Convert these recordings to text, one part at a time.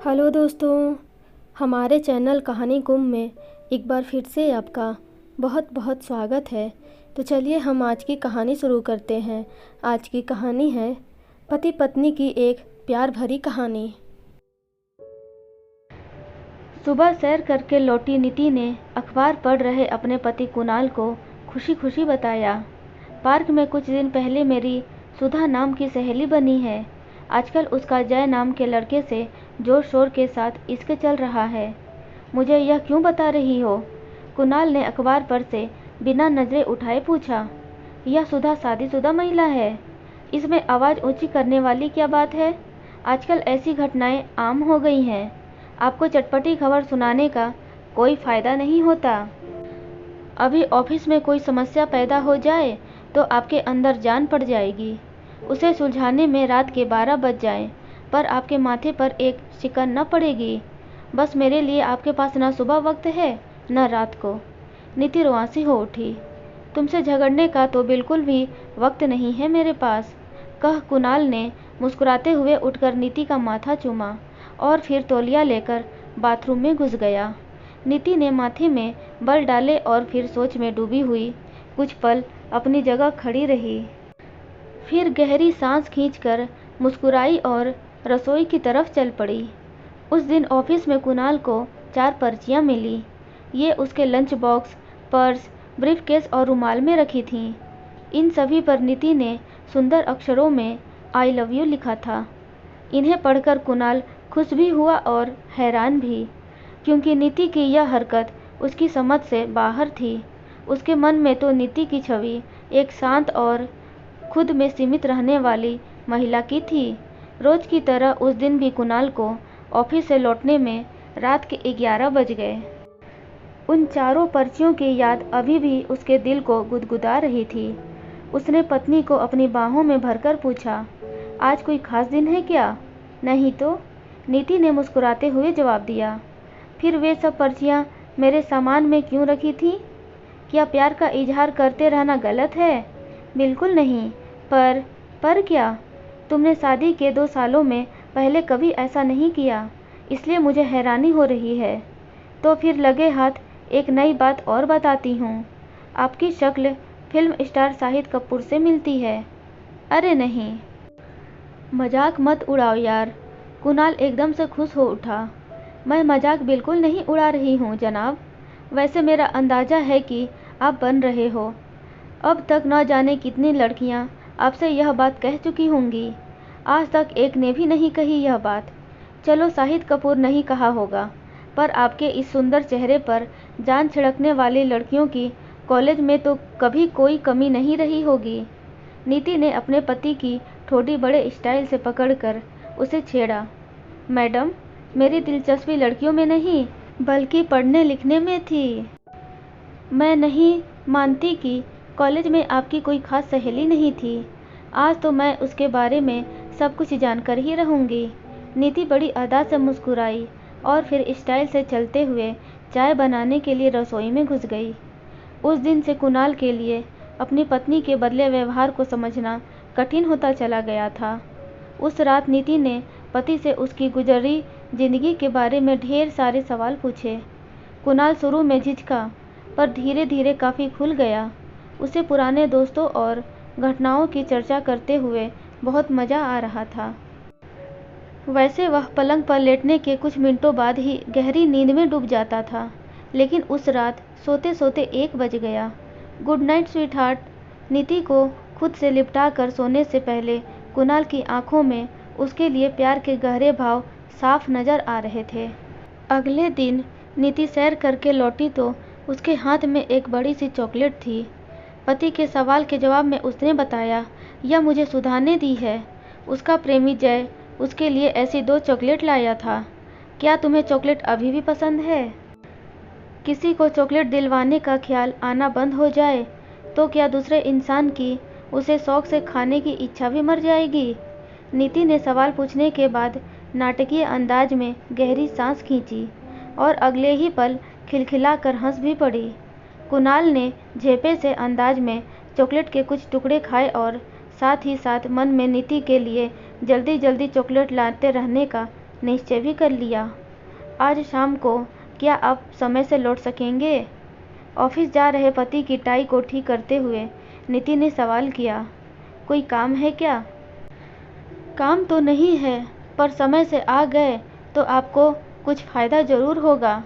Hello दोस्तों, हमारे channel कहानी गुम में एक बार फिर से आपका बहुत बहुत स्वागत है। तो चलिए हम आज की कहानी शुरू करते हैं। आज की कहानी है पति पत्नी की एक प्यार भरी कहानी। सुबह सैर करके लौटी नीति ने अखबार पढ़ रहे अपने पति कुणाल को खुशी खुशी बताया, पार्क में कुछ दिन पहले मेरी सुधा नाम की सहेली बनी है। आजकल उसका जय नाम के लड़के से जोर शोर के साथ इश्क चल रहा है। मुझे यह क्यों बता रही हो? कुणाल ने अखबार पर से बिना नजरें उठाए पूछा। यह सुधा शादीशुदा महिला है, इसमें आवाज़ ऊंची करने वाली क्या बात है? आजकल ऐसी घटनाएं आम हो गई हैं। आपको चटपटी खबर सुनाने का कोई फ़ायदा नहीं होता। अभी ऑफिस में कोई समस्या पैदा हो जाए तो आपके अंदर जान पड़ जाएगी। उसे सुलझाने में रात के 12 बज जाएं, पर आपके माथे पर एक शिकन न पड़ेगी। बस मेरे लिए आपके पास न सुबह वक्त है न रात को। नीति रुआंसी हो उठी। तुमसे झगड़ने का तो बिल्कुल भी वक्त नहीं है मेरे पास, कह कुणाल ने मुस्कुराते हुए उठकर नीति का माथा चूमा और फिर तौलिया लेकर बाथरूम में घुस गया। नीति ने माथे में बल डाले और फिर सोच में डूबी हुई कुछ पल अपनी जगह खड़ी रही। फिर गहरी सांस खींचकर मुस्कुराई और रसोई की तरफ चल पड़ी। उस दिन ऑफिस में कुणाल को 4 पर्चियां मिली। ये उसके लंच बॉक्स, पर्स, ब्रीफकेस और रुमाल में रखी थीं। इन सभी पर नीति ने सुंदर अक्षरों में आई लव यू लिखा था। इन्हें पढ़कर कुणाल खुश भी हुआ और हैरान भी, क्योंकि नीति की यह हरकत उसकी समझ से बाहर थी। उसके मन में तो नीति की छवि एक शांत और खुद में सीमित रहने वाली महिला की थी। रोज की तरह उस दिन भी कुणाल को ऑफिस से लौटने में रात के 11 बज गए। उन चारों पर्चियों की याद अभी भी उसके दिल को गुदगुदा रही थी। उसने पत्नी को अपनी बाहों में भरकर पूछा, आज कोई खास दिन है क्या? नहीं तो, नीति ने मुस्कुराते हुए जवाब दिया। फिर वे सब पर्चियां मेरे सामान में क्यों रखी थी? क्या प्यार का इजहार करते रहना गलत है? बिल्कुल नहीं। पर क्या? तुमने शादी के 2 सालों में पहले कभी ऐसा नहीं किया, इसलिए मुझे हैरानी हो रही है। तो फिर लगे हाथ एक नई बात और बताती हूँ। आपकी शक्ल फिल्म स्टार शाहिद कपूर से मिलती है। अरे नहीं, मजाक मत उड़ाओ यार। कुणाल एकदम से खुश हो उठा। मैं मजाक बिल्कुल नहीं उड़ा रही हूँ जनाब। वैसे मेरा अंदाज़ा है कि आप बन रहे हो। अब तक न जाने कितनी लड़कियां आपसे यह बात कह चुकी होंगी, आज तक एक ने भी नहीं कही यह बात। चलो शाहिद कपूर नहीं कहा होगा, पर आपके इस सुंदर चेहरे पर जान छिड़कने वाली लड़कियों की कॉलेज में तो कभी कोई कमी नहीं रही होगी। नीति ने अपने पति की ठोड़ी बड़े स्टाइल से पकड़कर उसे छेड़ा। मैडम, मेरी दिलचस्पी लड़कियों में नहीं बल्कि पढ़ने लिखने में थी। मैं नहीं मानती कि कॉलेज में आपकी कोई खास सहेली नहीं थी। आज तो मैं उसके बारे में सब कुछ जानकर ही रहूँगी। नीति बड़ी अदा से मुस्कुराई और फिर स्टाइल से चलते हुए चाय बनाने के लिए रसोई में घुस गई। उस दिन से कुणाल के लिए अपनी पत्नी के बदले व्यवहार को समझना कठिन होता चला गया था। उस रात नीति ने पति से उसकी गुजरी जिंदगी के बारे में ढेर सारे सवाल पूछे। कुणाल शुरू में झिझका, पर धीरे धीरे काफ़ी खुल गया। उसे पुराने दोस्तों और घटनाओं की चर्चा करते हुए बहुत मज़ा आ रहा था। वैसे वह पलंग पर लेटने के कुछ मिनटों बाद ही गहरी नींद में डूब जाता था, लेकिन उस रात सोते सोते 1 बज गया। Good night sweet heart. नीति को खुद से लिपटा कर सोने से पहले कुणाल की आंखों में उसके लिए प्यार के गहरे भाव साफ नजर आ रहे थे। अगले दिन नीति सैर करके लौटी तो उसके हाथ में एक बड़ी सी चॉकलेट थी। पति के सवाल के जवाब में उसने बताया, यह मुझे सुधा ने दी है। उसका प्रेमी जय उसके लिए ऐसी 2 चॉकलेट लाया था। क्या तुम्हें चॉकलेट अभी भी पसंद है? किसी को चॉकलेट दिलवाने का ख्याल आना बंद हो जाए तो क्या दूसरे इंसान की उसे शौक से खाने की इच्छा भी मर जाएगी? नीति ने सवाल पूछने के बाद नाटकीय अंदाज में गहरी सांस खींची और अगले ही पल खिलखिलाकर हंस भी पड़ी। कुणाल ने झेपे से अंदाज में चॉकलेट के कुछ टुकड़े खाए और साथ ही साथ मन में नीति के लिए जल्दी जल्दी चॉकलेट लाते रहने का निश्चय भी कर लिया। आज शाम को क्या आप समय से लौट सकेंगे? ऑफिस जा रहे पति की टाई को ठीक करते हुए नीति ने सवाल किया। कोई काम है क्या? काम तो नहीं है, पर समय से आ गए तो आपको कुछ फ़ायदा ज़रूर होगा।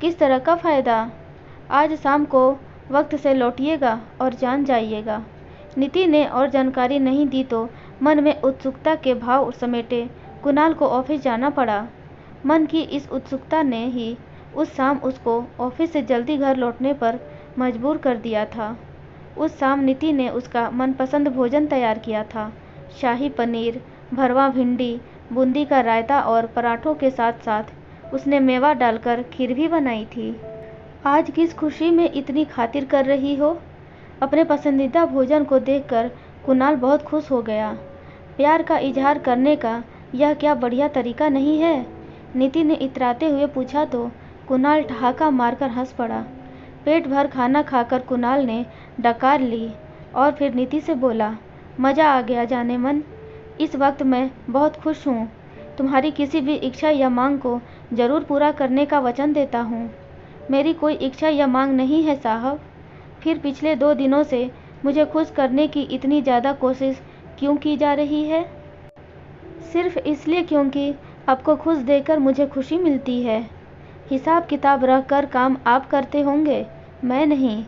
किस तरह का फ़ायदा? आज शाम को वक्त से लौटिएगा और जान जाइएगा। नीति ने और जानकारी नहीं दी तो मन में उत्सुकता के भाव समेटे कुणाल को ऑफिस जाना पड़ा। मन की इस उत्सुकता ने ही उस शाम उसको ऑफिस से जल्दी घर लौटने पर मजबूर कर दिया था। उस शाम नीति ने उसका मनपसंद भोजन तैयार किया था। शाही पनीर, भरवा भिंडी, बूंदी का रायता और पराठों के साथ साथ उसने मेवा डालकर खीर भी बनाई थी। आज किस खुशी में इतनी खातिर कर रही हो? अपने पसंदीदा भोजन को देखकर कुणाल बहुत खुश हो गया। प्यार का इजहार करने का यह क्या बढ़िया तरीका नहीं है? नीति ने इतराते हुए पूछा तो कुणाल ठहाका मारकर हंस पड़ा। पेट भर खाना खाकर कुणाल ने डकार ली और फिर नीति से बोला, मज़ा आ गया जाने मन। इस वक्त मैं बहुत खुश हूँ। तुम्हारी किसी भी इच्छा या मांग को ज़रूर पूरा करने का वचन देता हूँ। मेरी कोई इच्छा या मांग नहीं है साहब। फिर पिछले 2 दिनों से मुझे खुश करने की इतनी ज़्यादा कोशिश क्यों की जा रही है? सिर्फ इसलिए क्योंकि आपको खुश देखकर मुझे खुशी मिलती है। हिसाब किताब रख कर काम आप करते होंगे, मैं नहीं।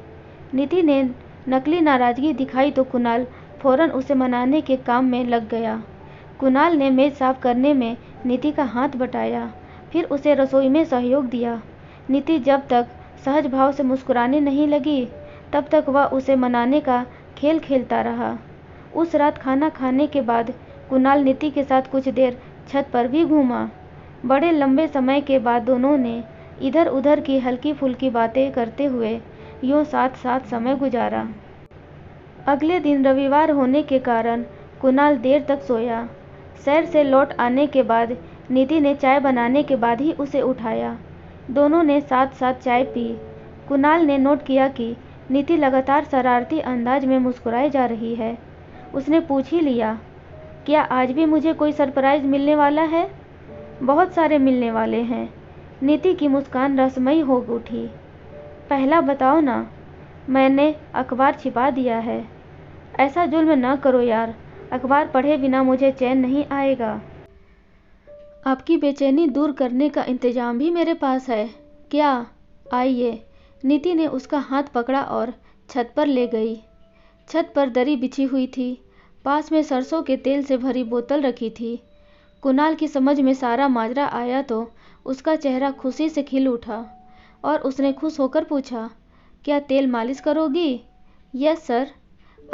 नीति ने नकली नाराज़गी दिखाई तो कुणाल फौरन उसे मनाने के काम में लग गया। कुणाल ने मेज़ साफ करने में नीति का हाथ बटाया, फिर उसे रसोई में सहयोग दिया। नीति जब तक सहज भाव से मुस्कुराने नहीं लगी, तब तक वह उसे मनाने का खेल खेलता रहा। उस रात खाना खाने के बाद कुणाल नीति के साथ कुछ देर छत पर भी घूमा। बड़े लंबे समय के बाद दोनों ने इधर उधर की हल्की फुल्की बातें करते हुए यूँ साथ साथ समय गुजारा। अगले दिन रविवार होने के कारण कुणाल देर तक सोया। शहर से लौट आने के बाद नीति ने चाय बनाने के बाद ही उसे उठाया। दोनों ने साथ साथ चाय पी। कुणाल ने नोट किया कि नीति लगातार शरारती अंदाज में मुस्कुराए जा रही है। उसने पूछ ही लिया, क्या आज भी मुझे कोई सरप्राइज़ मिलने वाला है? बहुत सारे मिलने वाले हैं। नीति की मुस्कान रसमयी हो उठी। पहला बताओ ना। मैंने अखबार छिपा दिया है। ऐसा जुल्म न करो यार, अखबार पढ़े बिना मुझे चैन नहीं आएगा। आपकी बेचैनी दूर करने का इंतजाम भी मेरे पास है। क्या? आइए। नीति ने उसका हाथ पकड़ा और छत पर ले गई। छत पर दरी बिछी हुई थी। पास में सरसों के तेल से भरी बोतल रखी थी। कुणाल की समझ में सारा माजरा आया तो उसका चेहरा खुशी से खिल उठा और उसने खुश होकर पूछा, क्या तेल मालिश करोगी? यस सर,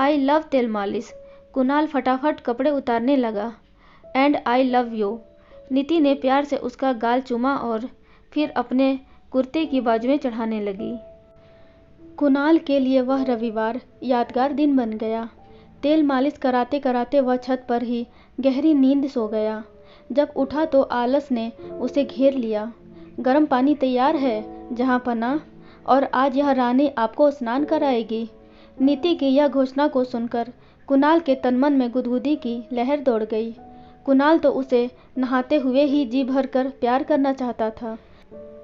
आई लव तेल मालिश। कुणाल फटाफट कपड़े उतारने लगा। And I love you. नीति ने प्यार से उसका गाल चूमा और फिर अपने कुर्ते की बाजुएं चढ़ाने लगी। कुणाल के लिए वह रविवार यादगार दिन बन गया। तेल मालिश कराते कराते वह छत पर ही गहरी नींद सो गया। जब उठा तो आलस ने उसे घेर लिया। गर्म पानी तैयार है जहाँ पनाह, और आज यह रानी आपको स्नान कराएगी। नीति की यह घोषणा को सुनकर कुणाल के तनमन में गुदगुदी की लहर दौड़ गई। कुणाल तो उसे नहाते हुए ही जी भर कर प्यार करना चाहता था,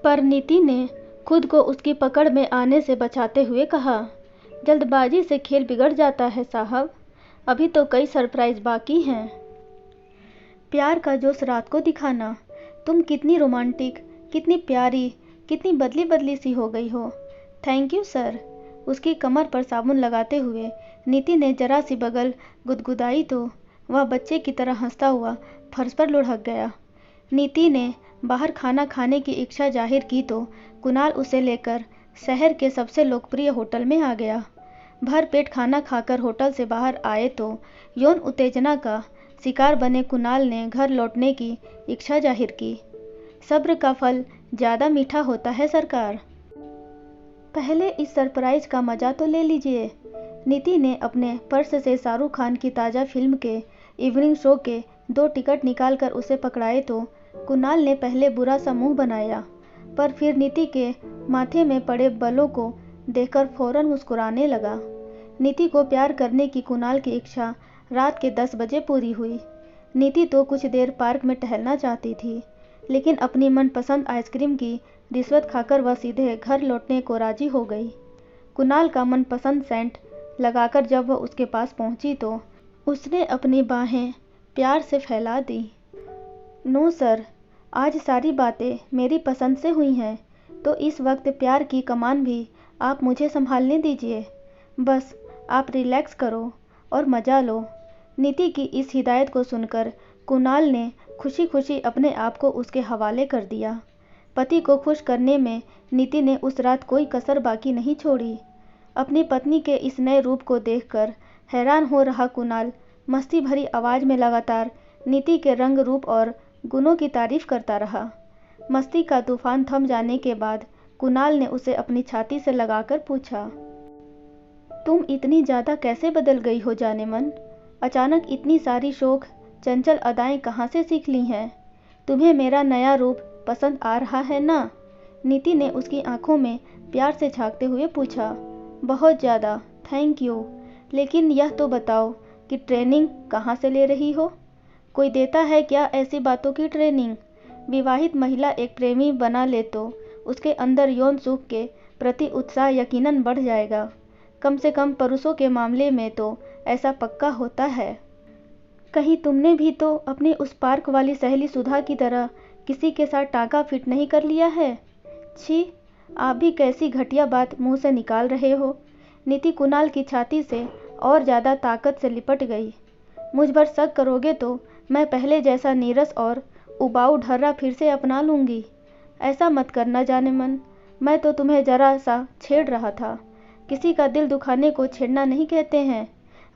पर नीति ने खुद को उसकी पकड़ में आने से बचाते हुए कहा, जल्दबाजी से खेल बिगड़ जाता है साहब, अभी तो कई सरप्राइज बाकी हैं। प्यार का जोश रात को दिखाना। तुम कितनी रोमांटिक, कितनी प्यारी, कितनी बदली बदली सी हो गई हो। Thank you sir. उसकी कमर पर साबुन लगाते हुए नीति ने जरा सी बगल गुदगुदाई तो वह बच्चे की तरह हंसता हुआ फर्श पर लुढ़क गया। नीति ने बाहर खाना खाने की इच्छा जाहिर की तो कुणाल उसे लेकर शहर के सबसे लोकप्रिय होटल में आ गया। भर पेट खाना खाकर होटल से बाहर आए तो यौन उत्तेजना का शिकार बने कुणाल ने घर लौटने की इच्छा जाहिर की। सब्र का फल ज़्यादा मीठा होता है सरकार। पहले इस सरप्राइज का मज़ा तो ले लीजिए। नीति ने अपने पर्स से शाहरुख खान की ताज़ा फिल्म के इवनिंग शो के 2 टिकट निकालकर उसे पकड़ाए तो कुणाल ने पहले बुरा सा मुंह बनाया, पर फिर नीति के माथे में पड़े बलों को देखकर फौरन मुस्कुराने लगा। नीति को प्यार करने की कुणाल की इच्छा रात के 10 बजे पूरी हुई। नीति तो कुछ देर पार्क में टहलना चाहती थी, लेकिन अपनी मनपसंद आइसक्रीम की रिश्वत खाकर वह सीधे घर लौटने को राजी हो गई। कुणाल का मनपसंद सेंट लगाकर जब वह उसके पास पहुंची तो उसने अपनी बाहें प्यार से फैला दी। नो सर, आज सारी बातें मेरी पसंद से हुई हैं, तो इस वक्त प्यार की कमान भी आप मुझे संभालने दीजिए। बस आप रिलैक्स करो और मज़ा लो। नीति की इस हिदायत को सुनकर कुणाल ने खुशी खुशी अपने आप को उसके हवाले कर दिया। पति को खुश करने में नीति ने उस रात कोई कसर बाकी नहीं छोड़ी। अपनी पत्नी के इस नए रूप को देखकर हैरान हो रहा कुणाल मस्ती भरी आवाज़ में लगातार नीति के रंग, रूप और गुणों की तारीफ करता रहा। मस्ती का तूफान थम जाने के बाद कुणाल ने उसे अपनी छाती से लगाकर पूछा, तुम इतनी ज़्यादा कैसे बदल गई हो जाने मन? अचानक इतनी सारी शौक चंचल अदाएं कहाँ से सीख ली हैं? तुम्हें मेरा नया रूप पसंद आ रहा है ना? नीति ने उसकी आंखों में प्यार से झांकते हुए पूछा। बहुत ज़्यादा, थैंक यू। लेकिन यह तो बताओ कि ट्रेनिंग कहाँ से ले रही हो? कोई देता है क्या ऐसी बातों की ट्रेनिंग? विवाहित महिला एक प्रेमी बना ले तो उसके अंदर यौन सुख के प्रति उत्साह यकीनन बढ़ जाएगा। कम से कम पुरुषों के मामले में तो ऐसा पक्का होता है। कहीं तुमने भी तो अपनी उस पार्क वाली सहेली सुधा की तरह किसी के साथ टाँका फिट नहीं कर लिया है? छी, आप भी कैसी घटिया बात मुंह से निकाल रहे हो। नीति कुणाल की छाती से और ज़्यादा ताकत से लिपट गई। मुझ पर शक करोगे तो मैं पहले जैसा नीरस और उबाऊ ढर्रा फिर से अपना लूँगी। ऐसा मत करना जाने मन, मैं तो तुम्हें जरा सा छेड़ रहा था। किसी का दिल दुखाने को छेड़ना नहीं कहते हैं।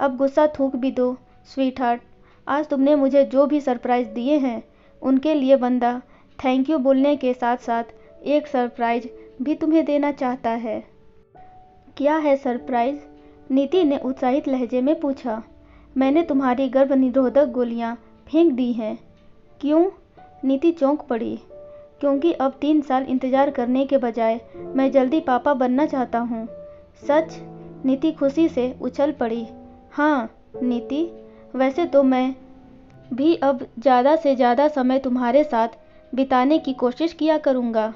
अब गुस्सा थूक भी दो स्वीट हार्ट। आज तुमने मुझे जो भी सरप्राइज़ दिए हैं उनके लिए बंदा थैंक यू बोलने के साथ साथ एक सरप्राइज़ भी तुम्हें देना चाहता है। क्या है सरप्राइज़? नीति ने उत्साहित लहजे में पूछा। मैंने तुम्हारी गर्भ निरोधक गोलियां फेंक दी हैं। क्यों? नीति चौंक पड़ी। क्योंकि अब 3 साल इंतज़ार करने के बजाय मैं जल्दी पापा बनना चाहता हूँ। सच? नीति खुशी से उछल पड़ी। हाँ नीति, वैसे तो मैं भी अब ज़्यादा से ज़्यादा समय तुम्हारे साथ बिताने की कोशिश किया करूँगा,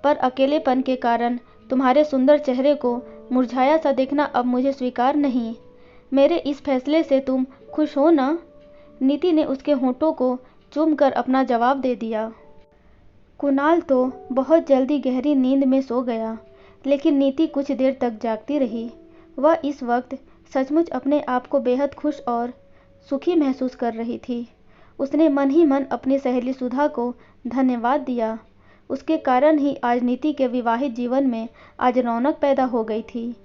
पर अकेलेपन के कारण तुम्हारे सुंदर चेहरे को मुरझाया सा देखना अब मुझे स्वीकार नहीं। मेरे इस फैसले से तुम खुश हो ना? नीति ने उसके होठों को चूमकर अपना जवाब दे दिया। कुणाल तो बहुत जल्दी गहरी नींद में सो गया, लेकिन नीति कुछ देर तक जागती रही। वह इस वक्त सचमुच अपने आप को बेहद खुश और सुखी महसूस कर रही थी। उसने मन ही मन अपनी सहेली सुधा को धन्यवाद दिया। उसके कारण ही आज नीति के विवाहित जीवन में आज रौनक पैदा हो गई थी।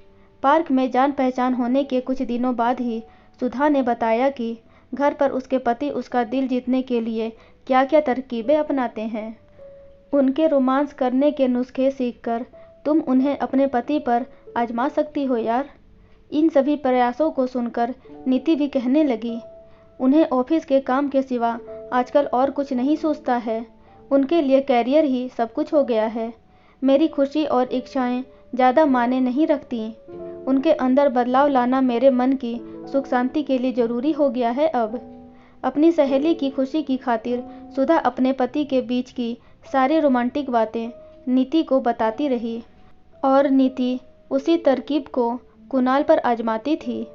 पार्क में जान पहचान होने के कुछ दिनों बाद ही सुधा ने बताया कि घर पर उसके पति उसका दिल जीतने के लिए क्या क्या तरकीबें अपनाते हैं। उनके रोमांस करने के नुस्खे सीखकर तुम उन्हें अपने पति पर आजमा सकती हो यार। इन सभी प्रयासों को सुनकर नीति भी कहने लगी, उन्हें ऑफिस के काम के सिवा आजकल और कुछ नहीं सोचता है। उनके लिए कैरियर ही सब कुछ हो गया है। मेरी खुशी और इच्छाएं ज़्यादा मायने नहीं रखती। उनके अंदर बदलाव लाना मेरे मन की सुख शांति के लिए ज़रूरी हो गया है अब। अपनी सहेली की खुशी की खातिर सुधा अपने पति के बीच की सारी रोमांटिक बातें नीति को बताती रही और नीति उसी तरकीब को कुणाल पर आजमाती थी।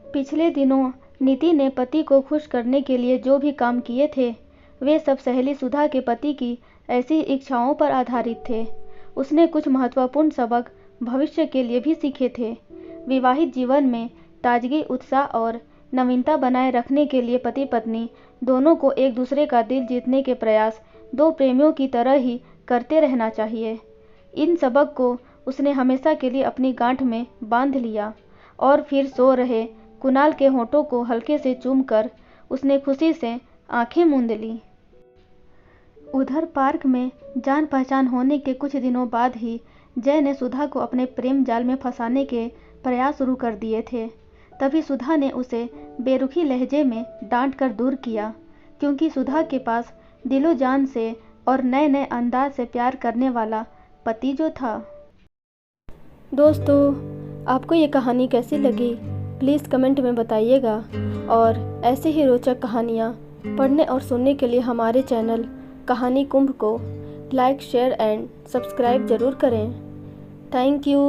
पिछले दिनों नीति ने पति को खुश करने के लिए जो भी काम किए थे वे सब सहेली सुधा के पति की ऐसी इच्छाओं पर आधारित थे। उसने कुछ महत्वपूर्ण सबक भविष्य के लिए भी सीखे थे। विवाहित जीवन में ताजगी, उत्साह और नवीनता बनाए रखने के लिए पति पत्नी दोनों को एक दूसरे का दिल जीतने के प्रयास दो प्रेमियों की तरह ही करते रहना चाहिए। इन सबक को उसने हमेशा के लिए अपनी गांठ में बांध लिया और फिर सो रहे कुणाल के होठों को हल्के से चूमकर उसने खुशी से आंखें मूंद ली। उधर पार्क में जान पहचान होने के कुछ दिनों बाद ही जय ने सुधा को अपने प्रेम जाल में फंसाने के प्रयास शुरू कर दिए थे। तभी सुधा ने उसे बेरुखी लहजे में डांट कर दूर किया, क्योंकि सुधा के पास दिलो जान से और नए नए अंदाज से प्यार करने वाला पति जो था। दोस्तों, आपको ये कहानी कैसी लगी प्लीज़ कमेंट में बताइएगा और ऐसे ही रोचक कहानियाँ पढ़ने और सुनने के लिए हमारे चैनल कहानी कुंभ को लाइक, शेयर एंड सब्सक्राइब ज़रूर करें। Thank you.